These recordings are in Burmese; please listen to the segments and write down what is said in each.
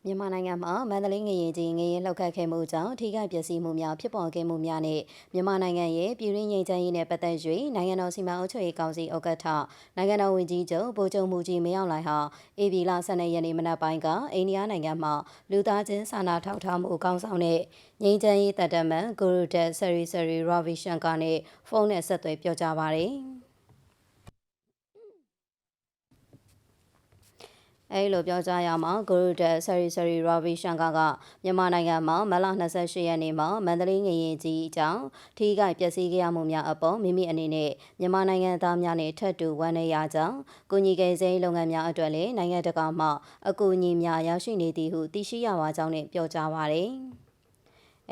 မြန်မာနိုင်ငံမှာမန္တလေးငရင်ကြီးငရင်လှုပ်ခတ်ခဲ့မှုကြောင့်ထိခိုက်ပျက်စီးမှုများဖြစ်ပေါ်ခဲ့မှုများနဲ့မြန်မာနိုင်ငံရဲ့ပြည်တွင်းငြိမ်းချမ်းရေးနဲ့ပတ်သက်၍နိုင်ငံတော်စီမံအုပ်ချုပ်ရေးကောင်စီဥက္ကဋ္ဌနိုင်ငံတော်ဝန်ကြီးချုပ်ဗိုလ်ချုပ်မှုကြီးမင်းအောင်လှိုင်ဟာဧပြီလ12ရက်နေ့မနက်ပိုင်းကအိန္ဒိယနိုင်ငံမှာလူသားချင်းစာနာထောက်ထားမှုအကောင်းဆောင်တဲ့ငြိမ်းချမ်းရေးတပ်တမန်ဂူရူဒက်ဆရီဆရီရာဗီရှန်ကာနဲ့ဖုန်းနဲ့ဆက်သွယ်ပြောကြားပါတယ်။အဲလိုပြောကြားရမှာဂူရူဒက်ဆရီဆရီရာဗီရှန်ကာကမြန်မာနိုင်ငံမှာမလ28ရက်နေ့မှာမန္တလေးငရင်ကြီးအကြောင်းထိခိုက်ပျက်စီးခဲ့ရမှုများအပေါ်မိမိအနေနဲ့မြန်မာနိုင်ငံသားများနဲ့ထပ်တူဝမ်းနည်းရကြောင်းကုညီကယ်ဆယ်လုပ်ငန်းများအတွက်လည်းနိုင်ငံတကာမှအကူအညီများရရှိနေသည်ဟုသိရှိရပါကြောင်းနဲ့ပြောကြားပါတယ်။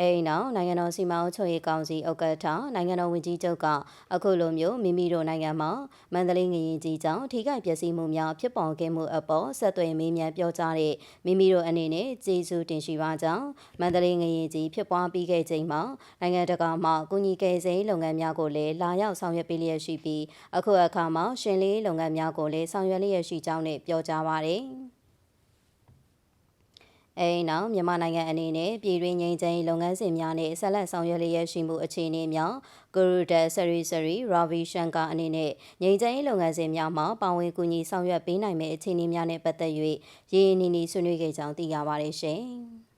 အဲဒီနောက်နိုင်ငံတော်စီမံအုပ်ချုပ်ရေးကောင်စီဥက္ကဋ္ဌနိုင်ငံတော်ဝန်ကြီးချုပ်ကအခုလိုမျိုးမိမိတို့နိုင်ငံမှာမန္တလေးငရင်ကြီးကြောင့်ထိခိုက်ပျက်စီးမှုများဖြစ်ပေါ်ခဲ့မှုအပေါ်ဆက်သွယ်မေးမြန်းပြောကြားတဲ့မိမိတို့အနေနဲ့ကျေးဇူးတင်ရှိပါကြောင်းမန္တလေးငရင်ကြီးဖြစ်ပွားပြီးခဲ့ချိန်မှာနိုင်ငံတကာမှကုညီကယ်ဆယ်လုပ်ငန်းများကိုလည်းလာရောက်ဆောင်ရွက်ပေးလျက်ရှိပြီးအခုအခါမှာရှင်လေးလုပ်ငန်းများကိုလည်းဆောင်ရွက်လျက်ရှိကြောင်းနဲ့ပြောကြားပါတယ်။နောက်မြန်မာနိုင်ငံအနေနဲ့ပြည်တွင်းငြိမ်းချမ်းရေးလုပ်ငန်းစဉ်များနဲ့ဆက်လက်ဆောင်ရွက်လျက်ရှိမှုအခြေအနေများဂူရူဒက်ဆရီဆရီရာဗီရှန်ကာအနေနဲ့ငြိမ်းချမ်းရေးလုပ်ငန်းစဉ်များမှာပါဝင်ကူညီဆောင်ရွက်ပေးနိုင်မယ့်အခြေအနေများနဲ့ပတ်သက်၍ရင်းနှီးနှီးဆွေးနွေးခဲ့ကြောင်းသိရပါတယ်ရှင်။